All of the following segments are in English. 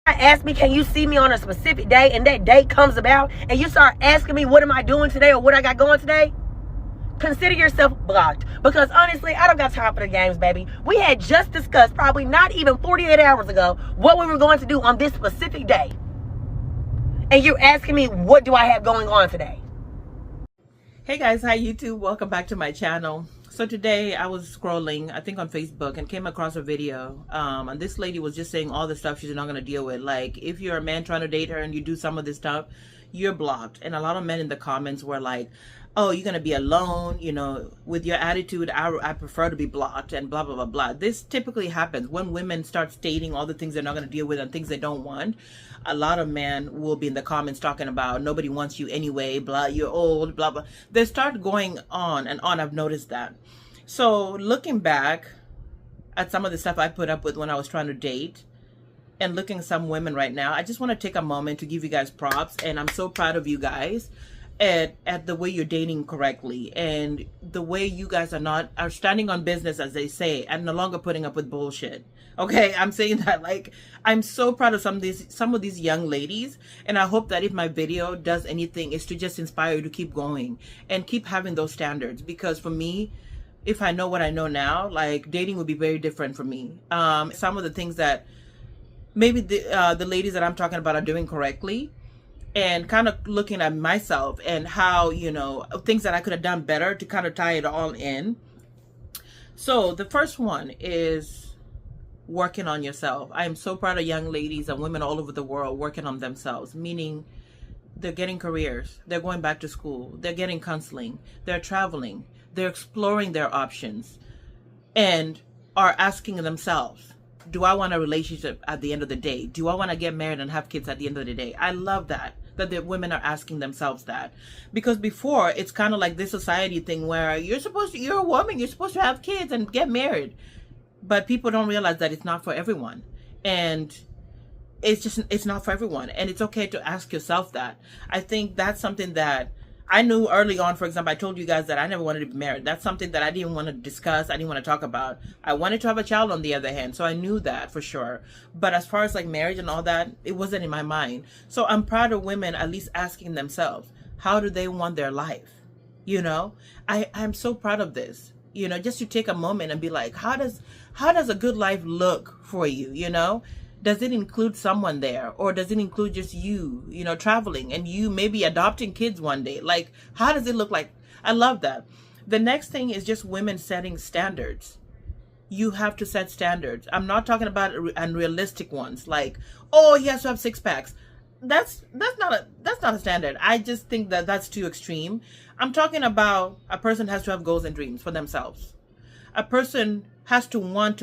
Ask me, can you see me on a specific day, and that date comes about, and you start asking me, what am I doing today or what I got going today? Consider yourself blocked. Because honestly, I don't got time for the games, baby. We had just discussed, probably not even 48 hours ago, what we were going to do on this specific day. And you're asking me, what do I have going on today? Hey guys, hi YouTube, welcome back to my channel. So today I was scrolling, I think on Facebook, and came across a video, and this lady was just saying all the stuff she's not going to deal with. Like, if you're a man trying to date her and you do some of this stuff, you're blocked. And a lot of men in the comments were like, oh, you're going to be alone, you know, with your attitude, I prefer to be blocked, and blah, blah, blah, blah. This typically happens when women start stating all the things they're not going to deal with and things they don't want. A lot of men will be in the comments talking about nobody wants you anyway, blah, you're old, blah, blah. They start going on and on. I've noticed that. So looking back at some of the stuff I put up with when I was trying to date, and looking at some women right now, I just want to take a moment to give you guys props. And I'm so proud of you guys at the way you're dating correctly, and the way you guys are standing on business, as they say, and no longer putting up with bullshit. Okay, I'm saying that, like, I'm so proud of some of these young ladies, and I hope that if my video does anything, is to just inspire you to keep going and keep having those standards. Because for me, if I know what I know now, like, dating would be very different for me. Some of the things that maybe the ladies that I'm talking about are doing correctly, and kind of looking at myself and how, you know, things that I could have done better to kind of tie it all in. So the first one is working on yourself. I am so proud of young ladies and women all over the world working on themselves, meaning they're getting careers, they're going back to school, they're getting counseling, they're traveling, they're exploring their options, and are asking themselves, do I want a relationship at the end of the day? Do I want to get married and have kids at the end of the day? I love that the women are asking themselves that. Because before, it's kind of like this society thing where you're a woman, you're supposed to have kids and get married. But people don't realize that it's not for everyone. And it's not for everyone. And it's okay to ask yourself that. I think that's something that I knew early on. For example, I told you guys that I never wanted to be married. That's something that I didn't want to discuss. I didn't want to talk about. I wanted to have a child on the other hand. So I knew that for sure. But as far as like marriage and all that, it wasn't in my mind. So I'm proud of women at least asking themselves, how do they want their life? You know, I'm so proud of this. You know, just to take a moment and be like, how does a good life look for you? You know, does it include someone there, or does it include just you, you know, traveling and you maybe adopting kids one day? Like, how does it look like? I love that. The next thing is just women setting standards. You have to set standards. I'm not talking about unrealistic ones, like, oh, he has to have 6 packs. That's not a standard. I just think that that's too extreme. I'm talking about a person has to have goals and dreams for themselves. A person has to want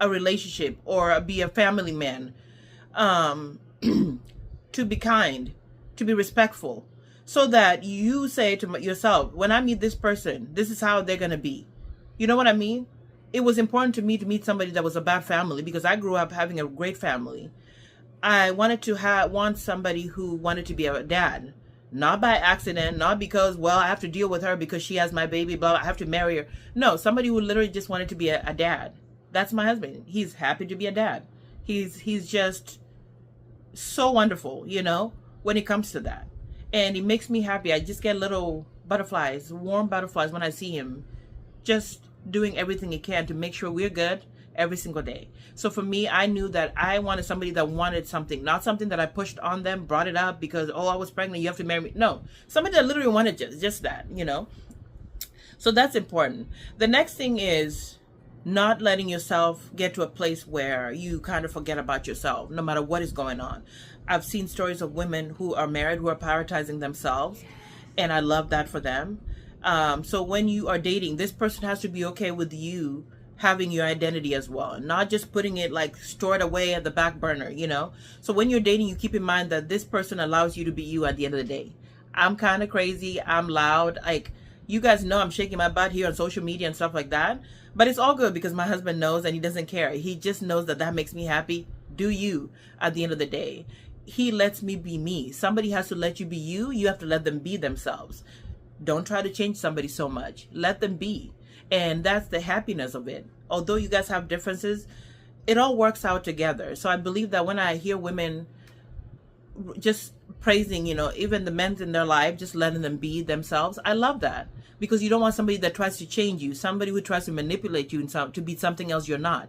a relationship or be a family man, to be kind, to be respectful, so that you say to yourself, when I meet this person, this is how they're going to be. You know what I mean? It was important to me to meet somebody that was a bad family, because I grew up having a great family. I wanted to want somebody who wanted to be a dad, not by accident, not because, well, I have to deal with her because she has my baby, blah, I have to marry her. No, somebody who literally just wanted to be a dad. That's my husband. He's happy to be a dad. He's just so wonderful, you know, when it comes to that. And it makes me happy. I just get little butterflies, warm butterflies when I see him, just doing everything he can to make sure we're good every single day. So for me, I knew that I wanted somebody that wanted something, not something that I pushed on them, brought it up because, oh, I was pregnant, you have to marry me. No, somebody that literally wanted just that, you know. So that's important. The next thing is not letting yourself get to a place where you kind of forget about yourself, no matter what is going on. I've seen stories of women who are married, who are prioritizing themselves, and I love that for them. So when you are dating, this person has to be okay with you having your identity as well, not just putting it like stored away at the back burner, you know. So when you're dating, you keep in mind that this person allows you to be you at the end of the day. I'm kind of crazy, I'm loud, like, you guys know I'm shaking my butt here on social media and stuff like that. But it's all good because my husband knows and he doesn't care. He just knows that that makes me happy. Do you at the end of the day. He lets me be me. Somebody has to let you be you. You have to let them be themselves. Don't try to change somebody so much. Let them be. And that's the happiness of it. Although you guys have differences, it all works out together. So I believe that when I hear women just praising, even the men in their life, just letting them be themselves, I love that. Because you don't want somebody that tries to change you, somebody who tries to manipulate you to be something else you're not.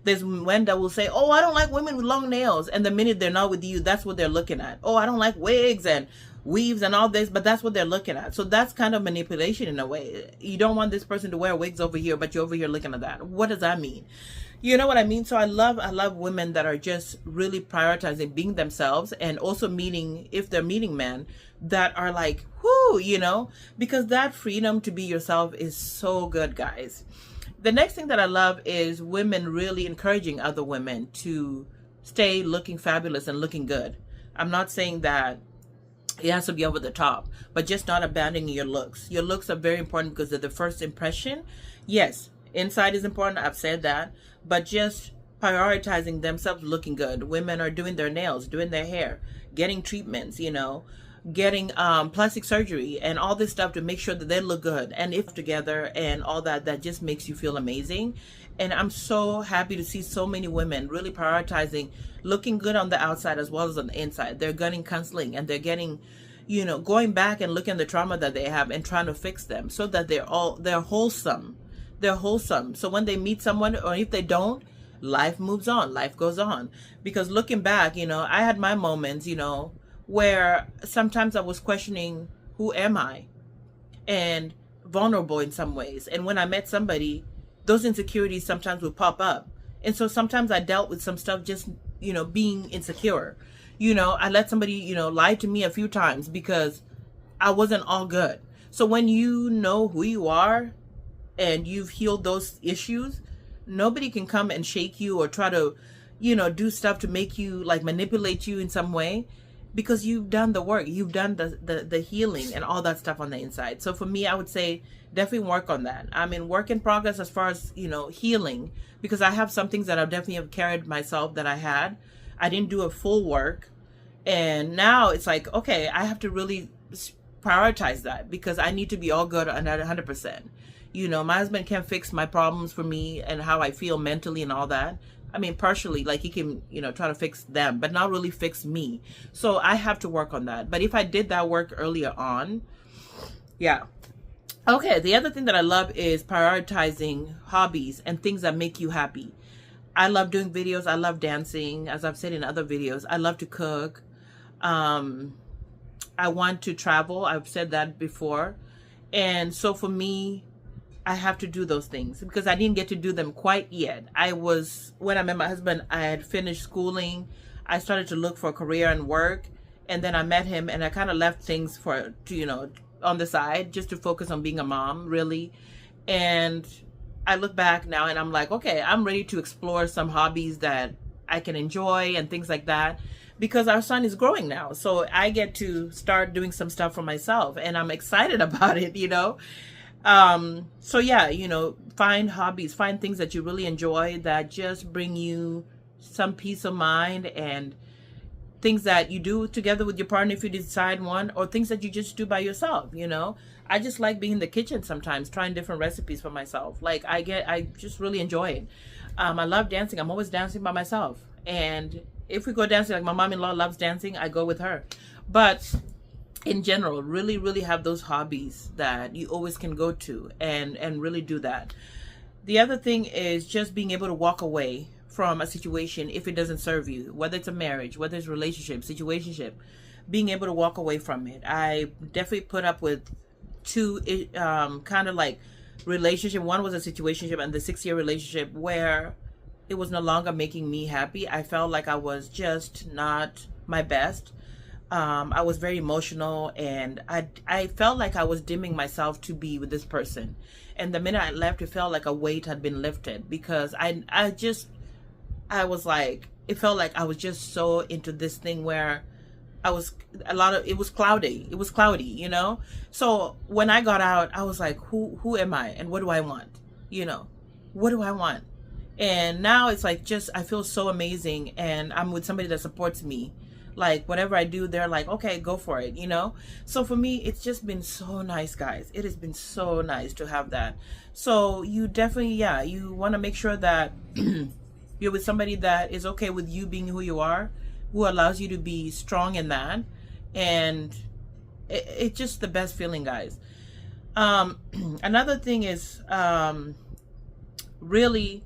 There's men that will say, oh, I don't like women with long nails. And the minute they're not with you, that's what they're looking at. Oh, I don't like wigs and weaves and all this, but that's what they're looking at. So that's kind of manipulation in a way. You don't want this person to wear wigs over here, but you're over here looking at that. What does that mean? You know what I mean? So I love women that are just really prioritizing being themselves, and also meeting, if they're meeting men that are like, whoo, because that freedom to be yourself is so good, guys. The next thing that I love is women really encouraging other women to stay looking fabulous and looking good. I'm not saying that it has to be over the top, but just not abandoning your looks. Your looks are very important because they're the first impression. Yes, inside is important. I've said that, but just prioritizing themselves looking good. Women are doing their nails, doing their hair, getting treatments, getting plastic surgery and all this stuff to make sure that they look good, and if together and all that just makes you feel amazing. And I'm so happy to see so many women really prioritizing looking good on the outside as well as on the inside. They're getting counseling, and they're getting, going back and looking at the trauma that they have and trying to fix them so that they're wholesome. They're wholesome. So when they meet someone, or if they don't, life moves on, life goes on. Because looking back, I had my moments, where sometimes I was questioning, who am I? And vulnerable in some ways. And when I met somebody, those insecurities sometimes would pop up. And so sometimes I dealt with some stuff just, being insecure. I let somebody, lie to me a few times because I wasn't all good. So when you know who you are and you've healed those issues, nobody can come and shake you or try to, do stuff to make you, like, manipulate you in some way. Because you've done the work, you've done the healing and all that stuff on the inside. So for me, I would say definitely work on that. I'm in work in progress as far as, healing, because I have some things that I definitely have carried myself that I had. I didn't do a full work. And now it's like, okay, I have to really prioritize that because I need to be all good and at 100%. My husband can't fix my problems for me and how I feel mentally and all that. I mean, partially, like, he can, try to fix them, but not really fix me. So I have to work on that. But if I did that work earlier on, yeah. Okay, the other thing that I love is prioritizing hobbies and things that make you happy. I love doing videos. I love dancing, as I've said in other videos. I love to cook. I want to travel. I've said that before. And so for me, I have to do those things because I didn't get to do them quite yet. When I met my husband, I had finished schooling. I started to look for a career and work. And then I met him, and I kind of left things on the side just to focus on being a mom, really. And I look back now and I'm like, okay, I'm ready to explore some hobbies that I can enjoy and things like that, because our son is growing now. So I get to start doing some stuff for myself, and I'm excited about it, So yeah, find hobbies, find things that you really enjoy that just bring you some peace of mind, and things that you do together with your partner if you decide one, or things that you just do by yourself. I just like being in the kitchen sometimes, trying different recipes for myself. Like, I just really enjoy it. I love dancing. I'm always dancing by myself. And if we go dancing, like my mom-in-law loves dancing, I go with her. But in general, really, really have those hobbies that you always can go to and really do that. The other thing is just being able to walk away from a situation if it doesn't serve you, whether it's a marriage, whether it's a relationship, situationship, being able to walk away from it. I definitely put up with two kind of like relationship. One was a situationship, and the 6-year relationship where it was no longer making me happy. I felt like I was just not my best. I was very emotional, and I felt like I was dimming myself to be with this person. And the minute I left, it felt like a weight had been lifted, because I was like, it felt like I was just so into this thing where it was cloudy. It was cloudy, So when I got out, I was like, who am I? And what do I want? What do I want? And now it's like, I feel so amazing, and I'm with somebody that supports me. Like, whatever I do, they're like, okay, go for it, So for me, it's just been so nice, guys. It has been so nice to have that. So you definitely, you want to make sure that You're with somebody that is okay with you being who you are, who allows you to be strong in that. And it's just the best feeling, guys. Another thing is really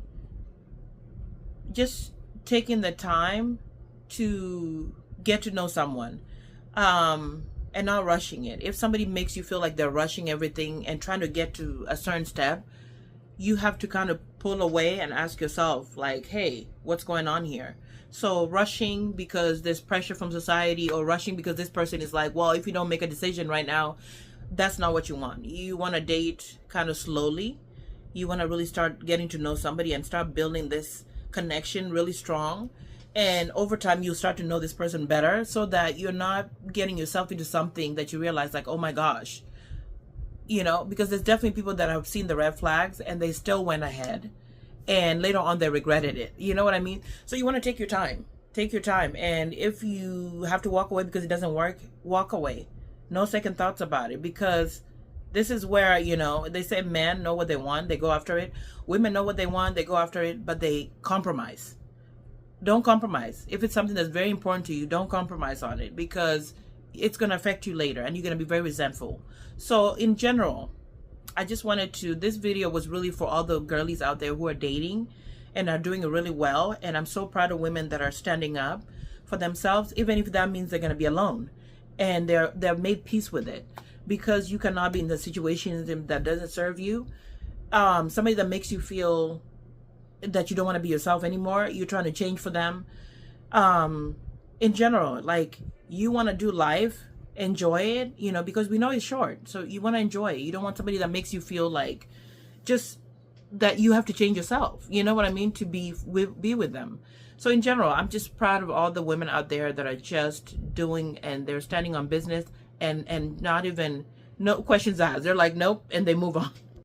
just taking the time to get to know someone, and not rushing it. If somebody makes you feel like they're rushing everything and trying to get to a certain step, you have to kind of pull away and ask yourself, like, hey, what's going on here? So rushing because there's pressure from society, or rushing because this person is like, well, if you don't make a decision right now, that's not what you want. You want to date kind of slowly. You want to really start getting to know somebody and start building this connection really strong. And over time, you'll start to know this person better, so that you're not getting yourself into something that you realize, like, oh my gosh, because there's definitely people that have seen the red flags and they still went ahead, and later on they regretted it. You know what I mean? So you want to take your time. Take your time. And if you have to walk away because it doesn't work, walk away. No second thoughts about it, because this is where, they say men know what they want, they go after it. Women know what they want, they go after it, but they compromise. Don't compromise. If it's something that's very important to you, don't compromise on it, because it's going to affect you later and you're going to be very resentful. So in general, I just wanted to, this video was really for all the girlies out there who are dating and are doing it really well. And I'm so proud of women that are standing up for themselves, even if that means they're going to be alone, and they're made peace with it, because you cannot be in the situation that doesn't serve you. Somebody that makes you feel that you don't want to be yourself anymore, you're trying to change for them. In general, like, you want to do life, enjoy it, because we know it's short. So you want to enjoy it. You don't want somebody that makes you feel like just that you have to change yourself. You know what I mean? To be with them. So in general, I'm just proud of all the women out there that are just doing, and they're standing on business, and not even, no questions asked. They're like, nope, and they move on.